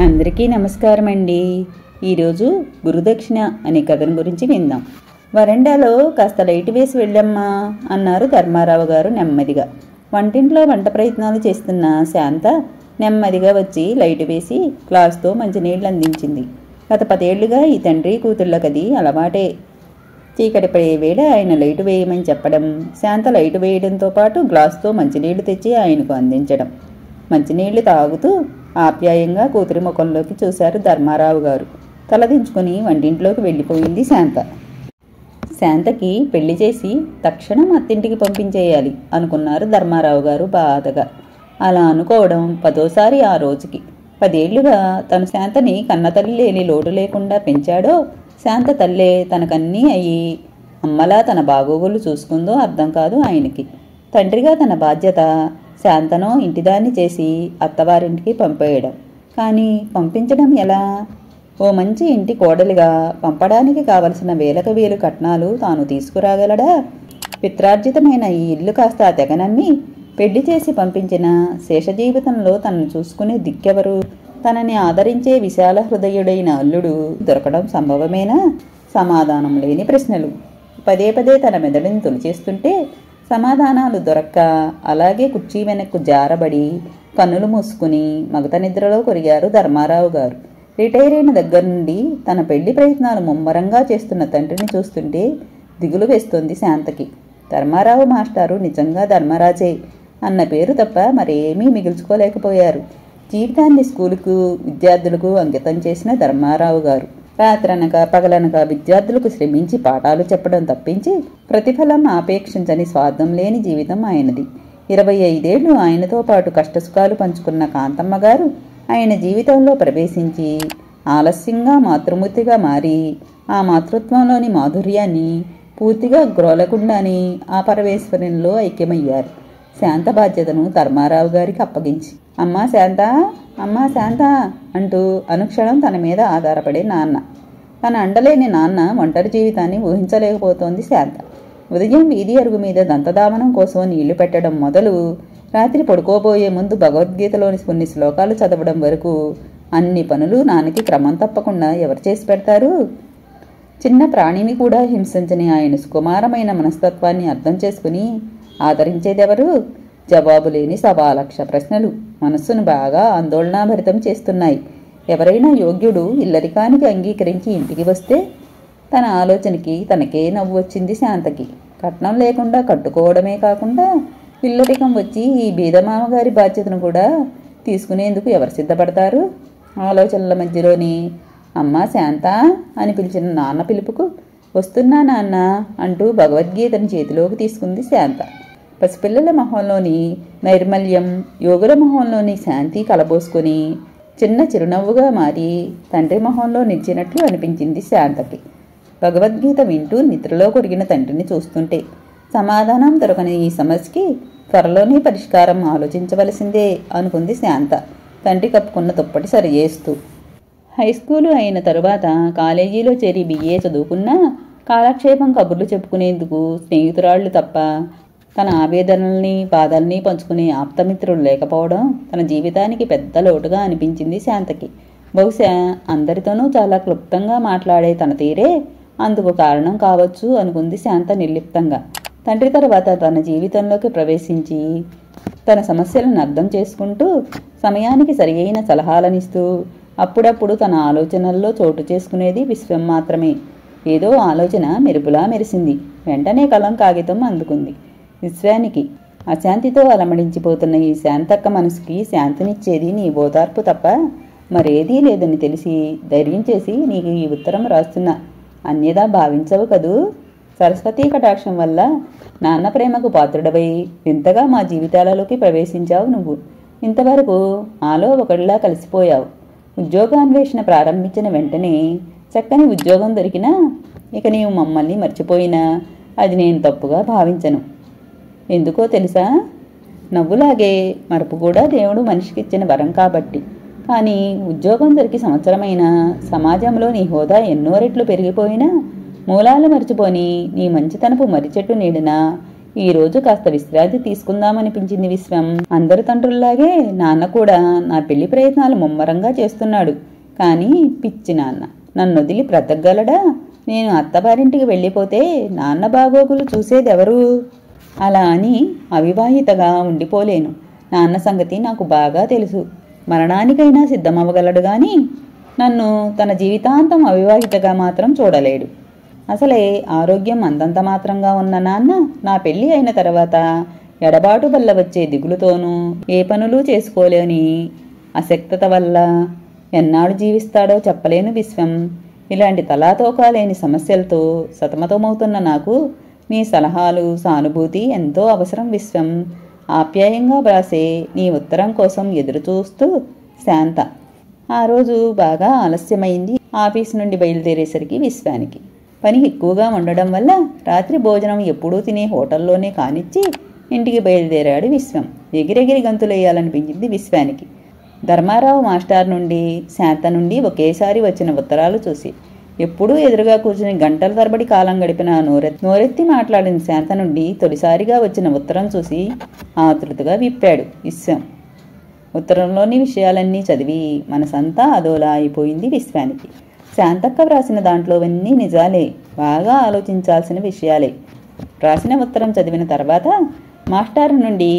అందరికీ నమస్కారం అండి. ఈరోజు గురుదక్షిణ అనే కథను గురించి విందాం. వరండాలో కాస్త లైట్ వేసి వెళ్ళమ్మా అన్నారు ధర్మారావు గారు నెమ్మదిగా. వంటింట్లో వంట ప్రయత్నాలు చేస్తున్న శాంత నెమ్మదిగా వచ్చి లైట్ వేసి గ్లాసుతో మంచినీళ్ళు అందించింది. గత 10 ఏళ్లుగా ఈ తండ్రి కూతుళ్ళకది అలవాటే. చీకటి పడే వేళ ఆయన లైటు వేయమని చెప్పడం, శాంత లైటు వేయడంతో పాటు గ్లాసుతో మంచినీళ్లు తెచ్చి ఆయనకు అందించడం. మంచినీళ్లు తాగుతూ ఆప్యాయంగా కూతురి ముఖంలోకి చూశారు ధర్మారావు గారు. తలదించుకుని వంటింట్లోకి వెళ్ళిపోయింది శాంత. శాంతకి పెళ్లి చేసి తక్షణం అత్తింటికి పంపించేయాలి అనుకున్నారు ధర్మారావు గారు బాధగా. అలా అనుకోవడం 10వ సారి ఆ రోజుకి. 10 ఏళ్లుగా తను శాంతని కన్నతల్లి లేని లోటు లేకుండా పెంచాడో, శాంత తల్లే తనకన్నీ అయ్యి అమ్మలా తన బాగోగులు చూసుకుందో అర్థం కాదు ఆయనకి. తండ్రిగా తన బాధ్యత శాంతను ఇంటిదాన్ని చేసి అత్తవారింటికి పంపేయడం. కానీ పంపించడం ఎలా? ఓ మంచి ఇంటి కోడలిగా పంపడానికి కావలసిన వేలకు వేలు కట్నాలు తాను తీసుకురాగలడా? పిత్రార్జితమైన ఈ ఇల్లు కాస్త తెగనమ్మి పెళ్లి చేసి పంపించిన శేషజీవితంలో తనను చూసుకునే దిక్కెవరు? తనని ఆదరించే విశాల హృదయుడైన అల్లుడు దొరకడం సంభవమేనా? సమాధానం లేని ప్రశ్నలు పదే పదే తన మెదడుని తొలిచేస్తుంటే సమాధానాలు దొరక్క అలాగే కుర్చీ వెనక్కు జారబడి కన్నులు మూసుకుని మగత నిద్రలో కొరిగారు ధర్మారావు గారు. రిటైర్ అయిన దగ్గర నుండి తన పెళ్లి ప్రయత్నాలు ముమ్మరంగా చేస్తున్న తండ్రిని చూస్తుంటే దిగులు వేస్తోంది శాంతకి. ధర్మారావు మాస్టారు నిజంగా ధర్మరాజే అన్న పేరు తప్ప మరేమీ మిగుల్చుకోలేకపోయారు. జీవితాన్ని స్కూలుకు విద్యార్థులకు అంకితం చేసిన ధర్మారావు గారు రాత్రనక పగలనక విద్యార్థులకు శ్రమించి పాఠాలు చెప్పడం తప్పించి ప్రతిఫలం ఆపేక్షించని స్వార్థం లేని జీవితం ఆయనది. 25 ఏళ్లు ఆయనతో పాటు కష్టసుఖాలు పంచుకున్న కాంతమ్మ గారు ఆయన జీవితంలో ప్రవేశించి ఆలస్యంగా మాతృమూర్తిగా మారి ఆ మాతృత్వంలోని మాధుర్యాన్ని పూర్తిగా గ్రోలకుండాని ఆ పరమేశ్వరంలో ఐక్యమయ్యారు. శాంత బాధ్యతను ధర్మారావు గారికి అప్పగించి అమ్మా శాంత, అమ్మా శాంత అంటూ అనుక్షణం తన మీద ఆధారపడే నాన్న. తన అండలేని నాన్న ఒంటరి జీవితాన్ని ఊహించలేకపోతోంది శాంత. ఉదయం వీధి అరుగు మీద దంతదామనం కోసం నీళ్లు పెట్టడం మొదలు రాత్రి పడుకోబోయే ముందు భగవద్గీతలోని కొన్ని శ్లోకాలు చదవడం వరకు అన్ని పనులు నాన్నకి క్రమం తప్పకుండా ఎవరు చేసి పెడతారు? చిన్న ప్రాణిని కూడా హింసించని ఆయన సుకుమారమైన మనస్తత్వాన్ని అర్థం చేసుకుని ఆదరించేదెవరు? జవాబు లేని 1,00,000 ప్రశ్నలు మనస్సును బాగా ఆందోళనాభరితం చేస్తున్నాయి. ఎవరైనా యోగ్యుడు ఇల్లరికానికి అంగీకరించి ఇంటికి వస్తే తన ఆలోచనకి తనకే నవ్వు వచ్చింది శాంతకి. కట్నం లేకుండా కట్టుకోవడమే కాకుండా ఇల్లరికం వచ్చి ఈ బీదమామగారి బాధ్యతను కూడా తీసుకునేందుకు ఎవరు సిద్ధపడతారు? ఆలోచనల మధ్యలోని అమ్మా శాంత అని పిలిచిన నాన్న పిలుపుకు వస్తున్నా నాన్న అంటూ భగవద్గీతను చేతిలోకి తీసుకుంది శాంత. పసిపిల్లల మొహంలోని నైర్మల్యం, యోగుల మొహంలోని శాంతి కలబోసుకొని చిన్న చిరునవ్వుగా మారి తండ్రి మొహంలో నిలిచినట్లు అనిపించింది శాంతకి. భగవద్గీత వింటూ నిద్రలో కొరిగిన తండ్రిని చూస్తుంటే సమాధానం దొరకని ఈ సమస్యకి త్వరలోనే పరిష్కారం ఆలోచించవలసిందే అనుకుంది శాంత తండ్రి కప్పుకున్న దుప్పటి సరిచేస్తూ. హైస్కూలు అయిన తరువాత కాలేజీలో చేరి BA చదువుకున్నా కాలక్షేపం కబుర్లు చెప్పుకునేందుకు స్నేహితురాళ్లు తప్ప తన ఆవేదనల్ని బాధల్ని పంచుకునే ఆప్తమిత్రులు లేకపోవడం తన జీవితానికి పెద్ద లోటుగా అనిపించింది శాంతకి. బహుశా అందరితోనూ చాలా క్లుప్తంగా మాట్లాడే తన తీరే అందుకు కారణం కావచ్చు అనుకుంది శాంత నిర్లిప్తంగా. తండ్రి తర్వాత తన జీవితంలోకి ప్రవేశించి తన సమస్యలను అర్థం చేసుకుంటూ సమయానికి సరియైన సలహాలనిస్తూ అప్పుడప్పుడు తన ఆలోచనల్లో చోటు చేసుకునేది విశ్వం మాత్రమే. ఏదో ఆలోచన మెరుపులా మెరిసింది. వెంటనే కలం కాగితం అందుకుంది. విశ్వానికి అశాంతితో అలమడించిపోతున్న ఈ శాంతక్క మనసుకి శాంతినిచ్చేది నీ ఓదార్పు తప్ప మరేదీ లేదని తెలిసి ధైర్యం చేసి నీకు ఈ ఉత్తరం రాస్తున్నా. అన్యదా భావించవు కదూ. సరస్వతీ కటాక్షం వల్ల నాన్న ప్రేమకు పాత్రుడవై వింతగా మా జీవితాలలోకి ప్రవేశించావు నువ్వు. ఇంతవరకు మాలో ఒకడిలా కలిసిపోయావు. ఉద్యోగాన్వేషణ ప్రారంభించిన వెంటనే చక్కని ఉద్యోగం దొరికినా ఇక నీవు మమ్మల్ని మర్చిపోయినా అది నేను తప్పుగా భావించను. ఎందుకో తెలుసా? నవ్వులాగే మరపు కూడా దేవుడు మనిషికిచ్చిన వరం కాబట్టి. కానీ ఉద్యోగం దొరికి సంవత్సరమైనా సమాజంలో నీ హోదా ఎన్నో రెట్లు పెరిగిపోయినా మూలాలు మర్చిపోని నీ మంచితనపు మరిచెట్టు నీడినా ఈరోజు కాస్త విశ్రాంతి తీసుకుందామనిపించింది విశ్వం. అందరి తండ్రుల్లాగే నాన్న కూడా నా పెళ్లి ప్రయత్నాలు ముమ్మరంగా చేస్తున్నాడు. కానీ పిచ్చి నాన్న నన్నొదిలి బ్రతకగలడా? నేను అత్తవారింటికి వెళ్ళిపోతే నాన్న బాగోగులు చూసేదెవరు? అలా అని అవివాహితగా ఉండిపోలేను. నాన్న సంగతి నాకు బాగా తెలుసు. మరణానికైనా సిద్ధమవ్వగలడు గాని నన్ను తన జీవితాంతం అవివాహితగా మాత్రం చూడలేడు. అసలే ఆరోగ్యం అందంత మాత్రంగా ఉన్న నాన్న నా పెళ్లి అయిన తర్వాత ఎడబాటు వల్ల వచ్చే దిగులుతోనూ ఏ పనులు చేసుకోలేని అశక్తత వల్ల ఎన్నాళ్ళు జీవిస్తాడో చెప్పలేను విశ్వం. ఇలాంటి తలాతోకాలేని సమస్యలతో సతమతమవుతున్న నాకు నీ సలహాలు సానుభూతి ఎంతో అవసరం విశ్వం. ఆప్యాయంగా వ్రాసే నీ ఉత్తరం కోసం ఎదురుచూస్తూ శాంత. ఆ రోజు బాగా ఆలస్యమైంది. ఆఫీస్ నుండి బయలుదేరేసరికి విశ్వానికి పని ఎక్కువగా ఉండడం వల్ల రాత్రి భోజనం ఎప్పుడూ తినే హోటల్లోనే కానిచ్చి ఇంటికి బయలుదేరాడు విశ్వం. ఎగిరెగిరి గంతులేయాలనిపించింది విశ్వానికి. ధర్మారావు మాస్టర్ నుండి శాంత నుండి ఒకేసారి వచ్చిన ఉత్తరాలు చూసి ఎప్పుడూ ఎదురుగా కూర్చుని గంటల తరబడి కాలం గడిపిన నోరెత్తి మాట్లాడిన శాంత నుండి తొలిసారిగా వచ్చిన ఉత్తరం చూసి ఆతృతగా విప్పాడు విశ్వం. ఉత్తరంలోని విషయాలన్నీ చదివి మనసంతా అదోలా అయిపోయింది విశ్వానికి. శాంతక్క వ్రాసిన దాంట్లోవన్నీ నిజాలే, బాగా ఆలోచించాల్సిన విషయాలే. వ్రాసిన ఉత్తరం చదివిన తర్వాత మాస్టారు నుండి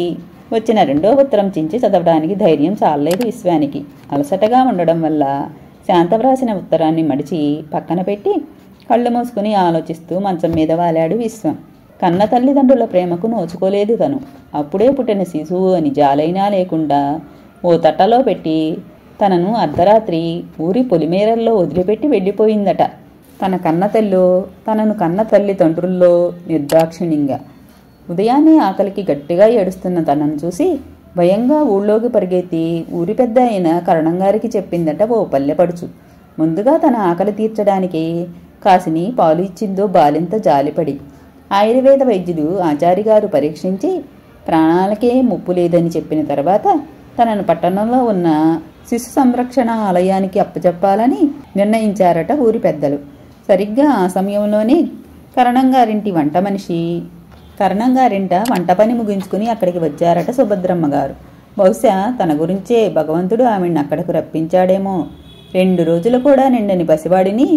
వచ్చిన రెండో ఉత్తరం చించి చదవడానికి ధైర్యం చాలలేదు విశ్వానికి. అలసటగా ఉండడం వల్ల శాంత వ్రాసిన ఉత్తరాన్ని మడిచి పక్కన పెట్టి కళ్ళు మూసుకుని ఆలోచిస్తూ మంచం మీద వాలాడు విశ్వం. కన్న తల్లిదండ్రుల ప్రేమకు నోచుకోలేదు తను. అప్పుడే పుట్టిన శిశువు అని జాలైనా లేకుండా ఓ తట్టలో పెట్టి తనను అర్ధరాత్రి ఊరి పొలిమేరల్లో వదిలిపెట్టి వెళ్ళిపోయిందట. తనను కన్న తల్లిదండ్రుల్లో నిర్దాక్షిణ్యంగా. ఉదయాన్నే ఆకలికి గట్టిగా ఏడుస్తున్న తనను చూసి భయంగా ఊళ్ళోకి పరిగెత్తి ఊరి పెద్ద అయిన కరణంగారికి చెప్పిందట ఓ పల్లెపడుచు. ముందుగా తన ఆకలి తీర్చడానికి కాసిని పాలు ఇచ్చిందో బాలింత జాలిపడి. ఆయుర్వేద వైద్యులు ఆచారిగారు పరీక్షించి ప్రాణాలకే ముప్పు లేదని చెప్పిన తర్వాత తనను పట్టణంలో ఉన్న శిశు సంరక్షణ ఆలయానికి అప్పచెప్పాలని నిర్ణయించారట ఊరి పెద్దలు. సరిగ్గా ఆ సమయంలోనే కరణంగారింట వంట పని ముగించుకుని అక్కడికి వచ్చారట సుభద్రమ్మ గారు. బహుశా తన గురించే భగవంతుడు ఆమెను అక్కడకు రప్పించాడేమో. 2 రోజులు కూడా నిండని పసివాడిని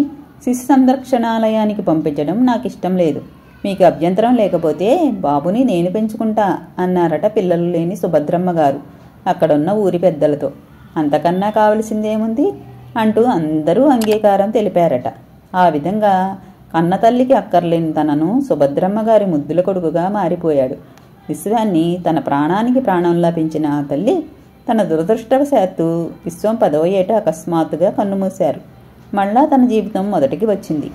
శిశు సంరక్షణాలయానికి పంపించడం నాకు ఇష్టం లేదు. మీకు అభ్యంతరం లేకపోతే బాబుని నేను పెంచుకుంటా అన్నారట పిల్లలు లేని సుభద్రమ్మ గారు అక్కడున్న ఊరి పెద్దలతో. అంతకన్నా కావలసిందేముంది అంటూ అందరూ అంగీకారం తెలిపారట. ఆ విధంగా కన్నతల్లికి అక్కర్లేని తనను సుభద్రమ్మ గారి ముద్దుల కొడుకుగా మారిపోయాడు. విశ్వాన్ని తన ప్రాణానికి ప్రాణంలా పెంచిన ఆ తల్లి తన దురదృష్టవశాత్తు విశ్వం 10వ ఏట అకస్మాత్తుగా కన్నుమూశారు. మళ్ళా తన జీవితం మొదటికి వచ్చింది.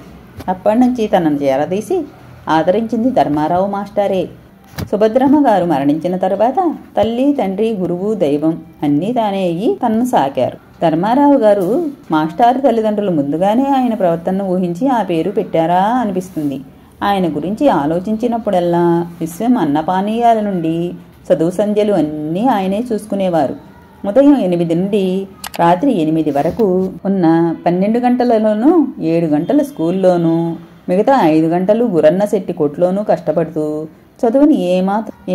అప్పటినుంచి తనను చేరదీసి ఆదరించింది ధర్మారావు మాస్టారే. సుభద్రమ్మ గారు మరణించిన తర్వాత తల్లి తండ్రి గురువు దైవం అన్నీ తానే అయ్యి తనను సాకారు. ధర్మారావు గారు మాస్టారు తల్లిదండ్రులు ముందుగానే ఆయన ప్రవర్తనను ఊహించి ఆ పేరు పెట్టారా అనిపిస్తుంది. ఆయన గురించి ఆలోచించినప్పుడల్లా విశ్వం అన్నపానీయాల నుండి చదువు సంధ్యలు అన్నీ ఆయనే చూసుకునేవారు. ఉదయం 8 నుండి రాత్రి 8 వరకు ఉన్న 12 గంటలలోనూ 7 గంటలు స్కూల్లోనూ మిగతా 5 గంటలు గురన్న శెట్టి కొట్లోనూ కష్టపడుతూ చదువుని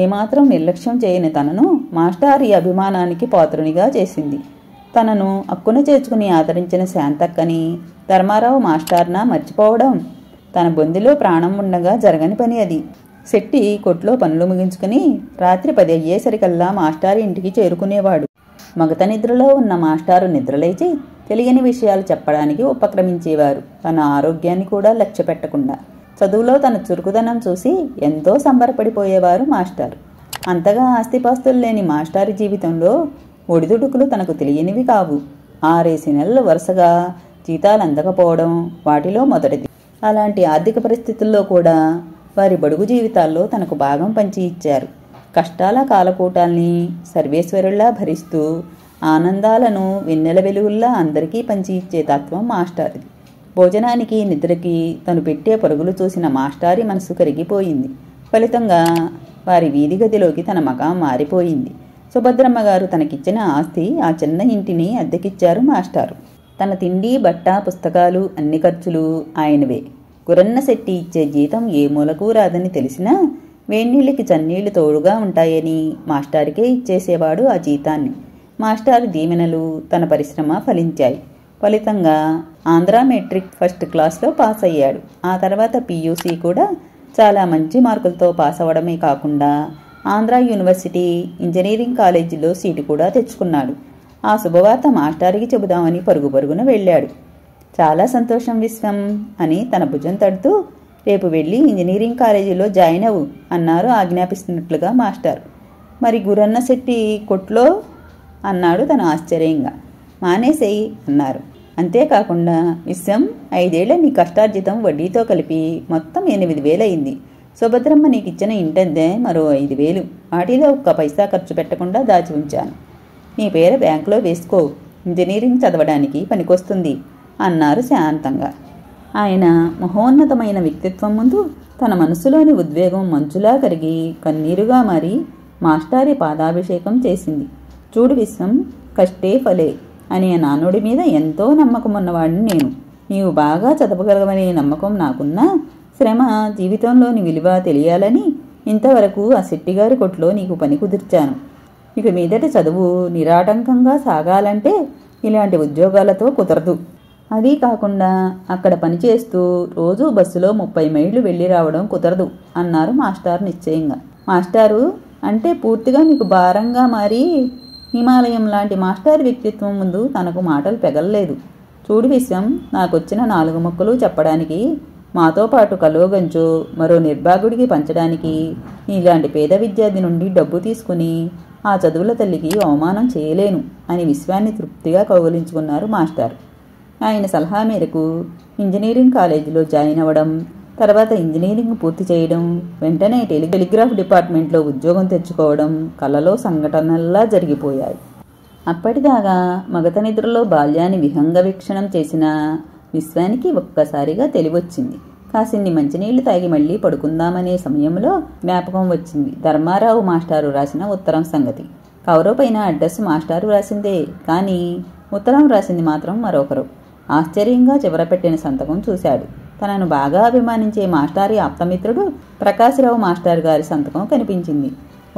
ఏమాత్రం నిర్లక్ష్యం చేయని తనను మాస్టారి అభిమానానికి పాత్రునిగా చేసింది. తనను అక్కున చేర్చుకుని ఆదరించిన శాంతక్కని ధర్మారావు మాస్టార్నా మర్చిపోవడం తన బొందిలో ప్రాణం ఉండగా జరగని పని అది. శెట్టి కొట్లో పనులు ముగించుకుని రాత్రి 10 అయ్యేసరికల్లా మాస్టారి ఇంటికి చేరుకునేవాడు. మగత నిద్రలో ఉన్న మాస్టారు నిద్రలేచి తెలియని విషయాలు చెప్పడానికి ఉపక్రమించేవారు, తన ఆరోగ్యాన్ని కూడా లక్ష్య పెట్టకుండా. చదువులో తన చురుకుదనం చూసి ఎంతో సంబరపడిపోయేవారు మాస్టారు. అంతగా ఆస్తిపాస్తులు లేని మాస్టారి జీవితంలో ఒడిదుడుకులు తనకు తెలియనివి కావు. 6 నెలలు వరుసగా జీతాలు అందకపోవడం వాటిలో మొదటిది. అలాంటి ఆర్థిక పరిస్థితుల్లో కూడా వారి బడుగు జీవితాల్లో తనకు భాగం పంచి ఇచ్చారు. కష్టాల కాలకూటాల్ని సర్వేశ్వరుల్లా భరిస్తూ ఆనందాలను వెన్నెల వెలుగుల్లా అందరికీ పంచి ఇచ్చే తత్వం మాస్టారిది. భోజనానికి నిద్రకి తను పెట్టే పరుగులు చూసిన మాస్టారి మనసు కరిగిపోయింది. ఫలితంగా వారి వీధి గదిలోకి తన మకాం మారిపోయింది. సుభద్రమ్మ గారు తనకిచ్చిన ఆస్తి ఆ చిన్న ఇంటిని అద్దెకిచ్చారు మాస్టారు. తన తిండి బట్ట పుస్తకాలు అన్ని ఖర్చులు ఆయనవే. గురన్న శెట్టి ఇచ్చే జీతం ఏ మూలకు రాదని తెలిసినా వేడినీళ్ళకి చన్నీళ్లు తోడుగా ఉంటాయని మాస్టారుకే ఇచ్చేసేవాడు ఆ జీతాన్ని. మాస్టారు దీవెనలు, తన పరిశ్రమ ఫలించాయి. ఫలితంగా ఆంధ్ర మెట్రిక్ ఫస్ట్ క్లాస్లో పాస్ అయ్యాడు. ఆ తర్వాత PUC కూడా చాలా మంచి మార్కులతో పాస్ అవ్వడమే కాకుండా ఆంధ్ర యూనివర్సిటీ ఇంజనీరింగ్ కాలేజీలో సీటు కూడా తెచ్చుకున్నాడు. ఆ శుభవార్త మాస్టారికి చెబుదామని పరుగు పరుగున వెళ్ళాడు. చాలా సంతోషం విశ్వం అని తన భుజం తడుతూ, రేపు వెళ్ళి ఇంజనీరింగ్ కాలేజీలో జాయిన్ అవ్వు అన్నారు ఆజ్ఞాపిస్తున్నట్లుగా మాస్టర్. మరి గురన్న శెట్టి కొట్లో అన్నాడు తను ఆశ్చర్యంగా. మానేసేయి అన్నారు. అంతేకాకుండా విశ్వం 5 ఏళ్ల నీ కష్టార్జితం వడ్డీతో కలిపి మొత్తం 8,000 అయింది. సుభద్రమ్మ నీకిచ్చిన ఇంటద్దే మరో 5,000. వాటిలో ఒక్క పైసా ఖర్చు పెట్టకుండా దాచి ఉంచాను. నీ పేరు బ్యాంకులో వేసుకో, ఇంజనీరింగ్ చదవడానికి పనికొస్తుంది అన్నారు శాంతంగా. ఆయన మహోన్నతమైన వ్యక్తిత్వం ముందు తన మనసులోని ఉద్వేగం మంచులా కరిగి కన్నీరుగా మారి మాస్టారి పాదాభిషేకం చేసింది. చూడు విశ్వం, కష్టే ఫలే అనే నానుడి మీద ఎంతో నమ్మకం ఉన్నవాడిని నేను. నీవు బాగా చదవగలవనే నమ్మకం నాకున్నా, శ్రమ జీవితంలోని విలువ తెలియాలని ఇంతవరకు ఆ శెట్టిగారి కొట్లో నీకు పని కుదిర్చాను. ఇక మీదట చదువు నిరాటంకంగా సాగాలంటే ఇలాంటి ఉద్యోగాలతో కుదరదు. అదీ కాకుండా అక్కడ పనిచేస్తూ రోజూ బస్సులో 30 మైళ్ళు వెళ్ళి రావడం కుదరదు అన్నారు మాస్టారు నిశ్చయంగా. మాస్టారు అంటే పూర్తిగా మీకు భారంగా మారి హిమాలయం లాంటి మాస్టర్ వ్యక్తిత్వం ముందు తనకు మాటలు పెగలలేదు. చూడు విశ్వం, నాకొచ్చిన 4 ముక్కలు చెప్పడానికి, మాతో పాటు కలోగంచు మరో నిర్భాగుడికి పంచడానికి ఇలాంటి పేద విద్యార్థి నుండి డబ్బు తీసుకుని ఆ చదువుల తల్లికి అవమానం చేయలేను అని విశ్వాన్ని తృప్తిగా కౌగిలించుకున్నారు మాస్టర్. ఆయన సలహా మేరకు ఇంజనీరింగ్ కాలేజీలో జాయిన్ అవ్వడం, తర్వాత ఇంజనీరింగ్ పూర్తి చేయడం, వెంటనే టెలిగ్రాఫ్ డిపార్ట్మెంట్లో ఉద్యోగం తెచ్చుకోవడం కలలో సంఘటనల్లా జరిగిపోయాయి. అప్పటిదాకా మగత నిద్రలో బాల్యాన్ని విహంగ వీక్షణం చేసిన విశ్వానికి ఒక్కసారిగా తెలివొచ్చింది. కాసిన్ని మంచినీళ్లు తాగి మళ్లీ పడుకుందామనే సమయంలో జ్ఞాపకం వచ్చింది ధర్మారావు మాస్టారు రాసిన ఉత్తరం సంగతి. కవరు పైన అడ్రస్ మాస్టారు రాసిందే, కానీ ఉత్తరం రాసింది మాత్రం మరొకరు. ఆశ్చర్యంగా చివరపెట్టిన సంతకం చూశాడు. తనను బాగా అభిమానించే మాస్టారి ఆప్తమిత్రుడు ప్రకాశరావు మాస్టర్ గారి సంతకం కనిపించింది.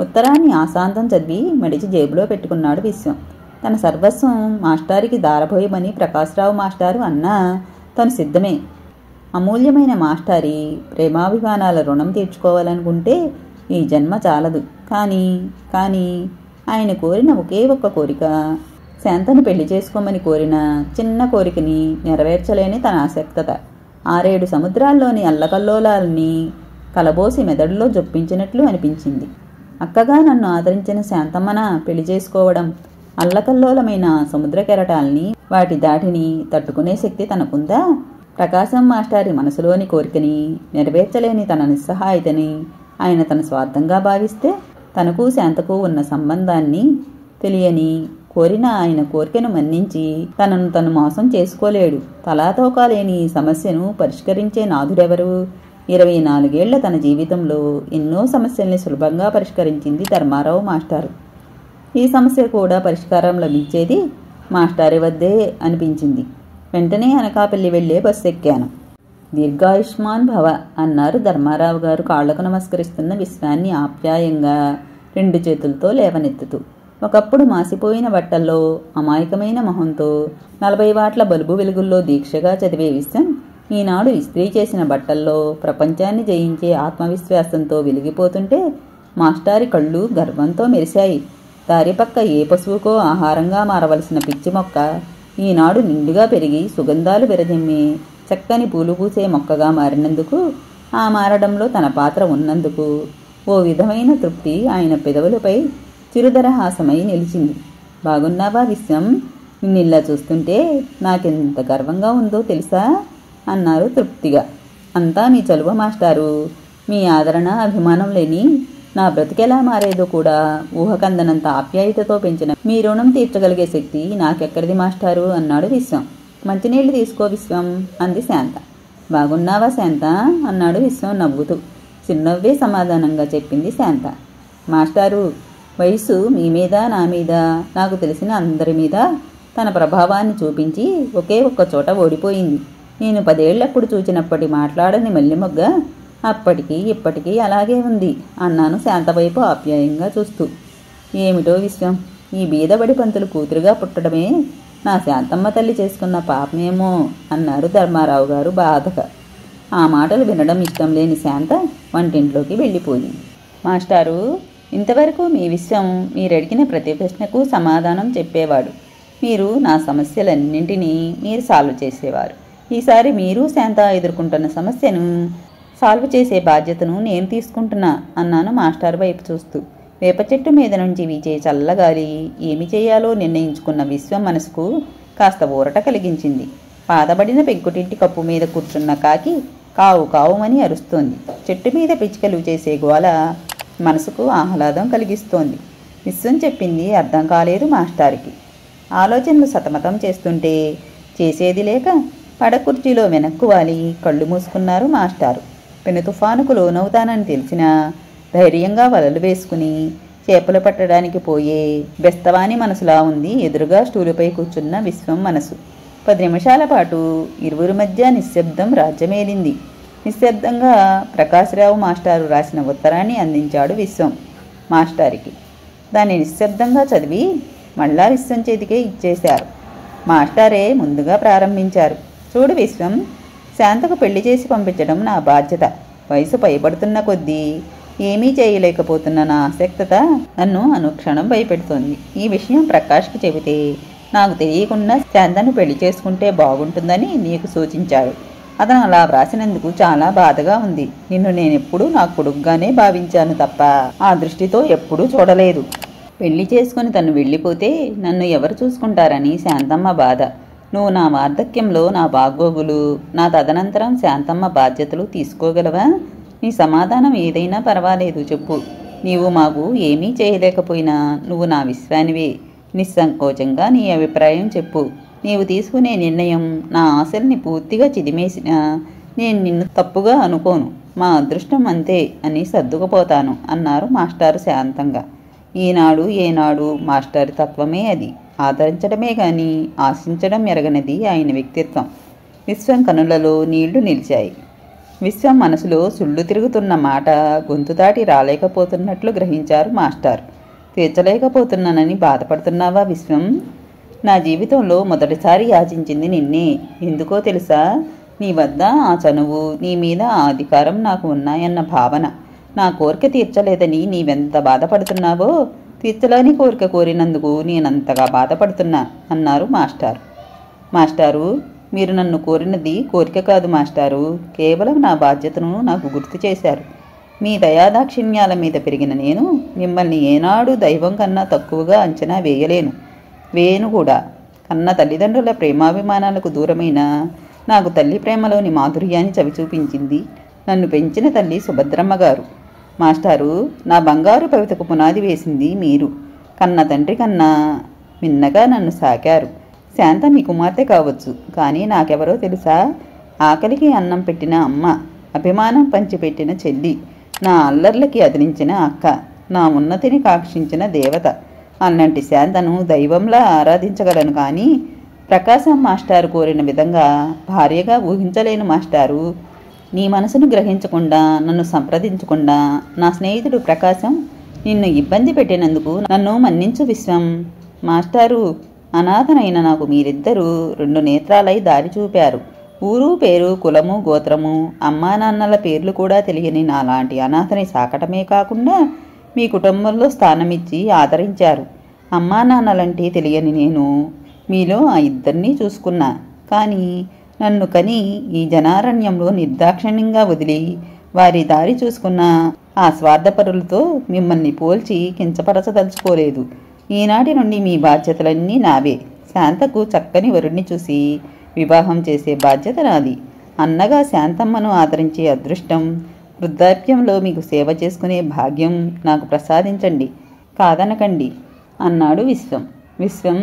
ఉత్తరాన్ని ఆశాంతం చదివి మడిచి జేబులో పెట్టుకున్నాడు విశ్వం. తన సర్వస్వం మాస్టారికి దారబోయమని ప్రకాశరావు మాస్టారు అన్నా తను సిద్ధమే. అమూల్యమైన మాస్టారి ప్రేమాభిమానాల రుణం తీర్చుకోవాలనుకుంటే ఈ జన్మ చాలదు. కానీ ఆయన కోరిన ఒకే ఒక్క కోరిక, శాంతను పెళ్లి చేసుకోమని కోరిన చిన్న కోరికని నెరవేర్చలేని తన ఆసక్తత 6-7 సముద్రాల్లోని అల్లకల్లోలాల్ని కలబోసి మెదడులో జొప్పించినట్లు అనిపించింది. అక్కగా నన్ను ఆదరించిన శాంతమ్మన పెళ్లి చేసుకోవడం, అల్లకల్లోలమైన సముద్ర కెరటాల్ని వాటి దాటిని తట్టుకునే శక్తి తనకుందా? ప్రకాశం మాస్టారి మనసులోని కోరికని నెరవేర్చలేని తన నిస్సహాయతని ఆయన తన స్వార్థంగా భావిస్తే, తనకు శాంతకు ఉన్న సంబంధాన్ని తెలియని కోరిన ఆయన కోరికను మన్నించి తనను తను మోసం చేసుకోలేడు. తలాతోకాలేని సమస్యను పరిష్కరించే నాథుడెవరు? 24 ఏళ్ల తన జీవితంలో ఎన్నో సమస్యల్ని సులభంగా పరిష్కరించింది ధర్మారావు మాస్టారు. ఈ సమస్య కూడా పరిష్కారం లభించేది మాస్టారి వద్దే అనిపించింది. వెంటనే అనకాపల్లి వెళ్లే బస్సు ఎక్కాను. దీర్ఘాయుష్మాన్ భవ అన్నారు ధర్మారావు గారు కాళ్లకు నమస్కరిస్తున్న విశ్వాన్ని ఆప్యాయంగా 2 చేతులతో లేవనెత్తుతూ. ఒకప్పుడు మాసిపోయిన బట్టల్లో అమాయకమైన మొహంతో 40 వాట్ల బల్బు వెలుగుల్లో దీక్షగా చదివే విశ్వం ఈనాడు ఇస్త్రీ చేసిన బట్టల్లో ప్రపంచాన్ని జయించే ఆత్మవిశ్వాసంతో వెలిగిపోతుంటే మాస్టారి కళ్ళు గర్వంతో మెరిశాయి. దారిపక్క ఏ పశువుకో ఆహారంగా మారవలసిన పిచ్చి మొక్క ఈనాడు నిండుగా పెరిగి సుగంధాలు విరజిమ్మి చక్కని పూలు పూసే మొక్కగా మారినందుకు, ఆ మారడంలో తన పాత్ర ఉన్నందుకు ఓ విధమైన తృప్తి ఆయన పెదవులపై చిరుదరహాసమై నిలిచింది. బాగున్నావా విశ్వం? నిన్నిల్లా చూస్తుంటే నాకెంత గర్వంగా ఉందో తెలుసా అన్నారు తృప్తిగా. అంతా మీ చలువ మాస్టారు. మీ ఆదరణ అభిమానం లేని నా బ్రతికెలా మారేదో కూడా ఊహకందనంత ఆప్యాయతతో పెంచిన మీ రుణం తీర్చగలిగే శక్తి నాకెక్కడిది మాస్టారు అన్నాడు విశ్వం. మంచినీళ్లు తీసుకో విశ్వం అంది శాంత. బాగున్నావా శాంత అన్నాడు విశ్వం నవ్వుతూ. చిరునవ్వే సమాధానంగా చెప్పింది శాంత. మాస్టారు, వయసు మీ మీద నా మీద నాకు తెలిసిన అందరి మీద తన ప్రభావాన్ని చూపించి ఒకే ఒక్క చోట ఓడిపోయింది. నేను 10 ఏళ్లప్పుడు చూచినప్పటి మాట్లాడని మల్లిమొగ్గ అప్పటికి ఇప్పటికీ అలాగే ఉంది అన్నాను శాంత వైపు ఆప్యాయంగా చూస్తూ. ఏమిటో విశ్వం, ఈ బీదబడి పంతులు కూతురుగా పుట్టడమే నా శాంతమ్మ తల్లి చేసుకున్న పాపమేమో అన్నారు ధర్మారావు గారు బాధగా. ఆ మాటలు వినడం ఇష్టం లేని శాంత వంటింట్లోకి వెళ్ళిపోయింది. మాస్టారు, ఇంతవరకు మీ విశ్వం మీరడిగిన ప్రతి ప్రశ్నకు సమాధానం చెప్పేవాడు. మీరు నా సమస్యలన్నింటినీ మీరు సాల్వ్ చేసేవారు. ఈసారి మీరు శాంత ఎదుర్కొంటున్న సమస్యను సాల్వ్ చేసే బాధ్యతను నేను తీసుకుంటున్నా అన్నాను మాస్టర్ వైపు చూస్తూ. వేప చెట్టు మీద నుంచి వీచే చల్లగాలి ఏమి చేయాలో నిర్ణయించుకున్న విశ్వం మనసుకు కాస్త ఊరట కలిగించింది. పాతబడిన పెంకుటింటి కప్పు మీద కూర్చున్న కాకి కావు కావుమని అరుస్తోంది. చెట్టు మీద పిచ్చుకలు చేసే గోల మనసుకు ఆహ్లాదం కలిగిస్తోంది. విశ్వం చెప్పింది అర్థం కాలేదు మాస్టార్కి. ఆలోచనలు సతమతం చేస్తుంటే చేసేది లేక పడకుర్చీలో వెనక్కు వాలి కళ్ళు మూసుకున్నారు మాస్టారు. పెను తుఫానుకు లోనవుతానని తెలిసినా ధైర్యంగా వలలు వేసుకుని చేపలు పట్టడానికి పోయే బెస్తవాని మనసులా ఉంది ఎదురుగా స్టూలుపై కూర్చున్న విశ్వం మనసు. 10 నిమిషాల పాటు ఇరువురి మధ్య నిశ్శబ్దం రాజ్యమేలింది. నిశ్శబ్దంగా ప్రకాశ్రావు మాస్టారు రాసిన ఉత్తరాన్ని అందించాడు విశ్వం మాస్టారికి. దాన్ని నిశ్శబ్దంగా చదివి మళ్ళా విశ్వం చేతికే ఇచ్చేశారు. మాస్టారే ముందుగా ప్రారంభించారు. చూడు విశ్వం, శాంతకు పెళ్లి చేసి పంపించడం నా బాధ్యత. వయసు పైబడుతున్న కొద్దీ ఏమీ చేయలేకపోతున్న నా ఆసక్తత నన్ను అనుక్షణం భయపెడుతోంది. ఈ విషయం ప్రకాష్కి చెబితే నాకు తెలియకుండా శాంతను పెళ్లి చేసుకుంటే బాగుంటుందని నీకు సూచించాడు. అతను అలా వ్రాసినందుకు చాలా బాధగా ఉంది. నిన్ను నేనెప్పుడూ నా కొడుకుగానే భావించాను తప్ప ఆ దృష్టితో ఎప్పుడూ చూడలేదు. పెళ్లి చేసుకుని తను వెళ్ళిపోతే నన్ను ఎవరు చూసుకుంటారని శాంతమ్మ బాధ. నువ్వు నా వార్ధక్యంలో నా బాగోగులు, నా తదనంతరం శాంతమ్మ బాధ్యతలు తీసుకోగలవా? నీ సమాధానం ఏదైనా పర్వాలేదు చెప్పు. నీవు మాకు ఏమీ చేయలేకపోయినా నువ్వు నా విశ్వానివే. నిస్సంకోచంగా నీ అభిప్రాయం చెప్పు. నీవు తీసుకునే నిర్ణయం నా ఆశల్ని పూర్తిగా చిదిమేసినా నేను నిన్ను తప్పుగా అనుకోను. మా అదృష్టం అంతే అని సర్దుకుపోతాను అన్నారు మాస్టారు శాంతంగా. ఈనాడు ఏనాడు మాస్టారు తత్వమే అది. ఆదరించడమే గాని ఆశించడం ఎరగనిది ఆయన వ్యక్తిత్వం. విశ్వం కనులలో నీళ్లు నిలిచాయి. విశ్వం మనసులో సుళ్ళు తిరుగుతున్న మాట గొంతు దాటి రాలేకపోతున్నట్లు గ్రహించారు మాస్టారు. తీర్చలేకపోతున్నానని బాధపడుతున్నావా విశ్వం? నా జీవితంలో మొదటిసారి యాచించింది నిన్నే. ఎందుకో తెలుసా? నీ వద్ద ఆ చనువు, నీ మీద ఆ అధికారం నాకు ఉన్నాయన్న భావన. నా కోరిక తీర్చలేదని నీవెంత బాధపడుతున్నావో తీర్చలేని కోరిక కోరినందుకు నేనంతగా బాధపడుతున్నా అన్నారు మాస్టారు. మాస్టారు, మీరు నన్ను కోరినది కోరిక కాదు మాస్టారు, కేవలం నా బాధ్యతను నాకు గుర్తు చేశారు. మీ దయాదాక్షిణ్యాల మీద పెరిగిన నేను మిమ్మల్ని ఏనాడు దైవం కన్నా తక్కువగా అంచనా వేయను కూడా. కన్న తల్లిదండ్రుల ప్రేమాభిమానాలకు దూరమైన నాకు తల్లి ప్రేమలోని మాధుర్యాన్ని చవిచూపించింది నన్ను పెంచిన తల్లి సుభద్రమ్మ గారు. మాస్టారు, నా బంగారు భవితకు పునాది వేసింది మీరు. కన్న తండ్రి కన్నా మిన్నగా నన్ను సాకారు. శాంత మీ కుమార్తె కావచ్చు, కానీ నాకెవరో తెలుసా? ఆకలికి అన్నం పెట్టిన అమ్మ, అభిమానం పంచిపెట్టిన చెల్లి, నా అల్లర్లకి అదిలించిన అక్క, నా ఉన్నతిని కాక్షించిన దేవత. అన్నంటి శాంతను దైవంలా ఆరాధించగలను, కానీ ప్రకాశం మాస్టారు కోరిన విధంగా భార్యగా ఊహించలేను మాస్టారు. నీ మనసును గ్రహించకుండా, నన్ను సంప్రదించకుండా నా స్నేహితుడు ప్రకాశం నిన్ను ఇబ్బంది పెట్టినందుకు నన్ను మన్నించు విశ్వం. మాస్టారు, అనాథనైన నాకు మీరిద్దరూ 2 నేత్రాలై దారి చూపారు. ఊరు పేరు, కులము, గోత్రము, అమ్మా నాన్నల పేర్లు కూడా తెలియని నాలాంటి అనాథని సాకటమే కాకుండా మీ కుటుంబంలో స్థానమిచ్చి ఆదరించారు. అమ్మా నాన్నలంటే తెలియని నేను మీలో ఆ ఇద్దరినీ చూసుకున్నా. కానీ నన్ను కని ఈ జనారణ్యంలో నిర్దాక్షిణ్యంగా వదిలి వారి దారి చూసుకున్న ఆ స్వార్థపరులతో మిమ్మల్ని పోల్చి కించపరచదలుచుకోలేదు. ఈనాటి నుండి మీ బాధ్యతలన్నీ నావే. శాంతకు చక్కని వరుణ్ణి చూసి వివాహం చేసే బాధ్యత నాది. అన్నగా శాంతమ్మను ఆదరించే అదృష్టం, వృద్ధాప్యంలో మీకు సేవ చేసుకునే భాగ్యం నాకు ప్రసాదించండి, కాదనకండి అన్నాడు విశ్వం. విశ్వం,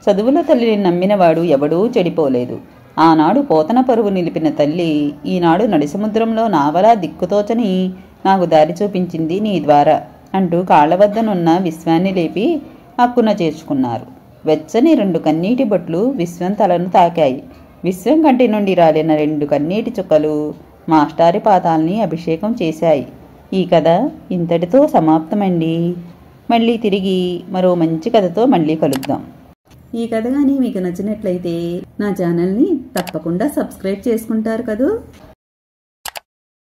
చదువుల తల్లిని నమ్మినవాడు ఎవడూ చెడిపోలేదు. ఆనాడు పోతన పరువు నిలిపిన తల్లి ఈనాడు నడిసముద్రంలో నావలా దిక్కుతోచని నాకు దారి చూపించింది నీ ద్వారా అంటూ కాళ్ల వద్దనున్న విశ్వాన్ని లేపి హక్కున చేర్చుకున్నారు. వెచ్చని 2 కన్నీటి బొట్లు విశ్వం తలను తాకాయి. విశ్వం కంటి నుండి రాలిన 2 కన్నీటి చుక్కలు మాస్టారి పాదాల్ని అభిషేకం చేశాయి. ఈ కథ ఇంతటితో సమాప్తమండి. మళ్ళీ తిరిగి మరో మంచి కథతో మళ్ళీ కలుద్దాం. ఈ కథ కానీ మీకు నచ్చినట్లయితే నా ఛానల్ని తప్పకుండా సబ్స్క్రైబ్ చేసుకుంటారు కదూ.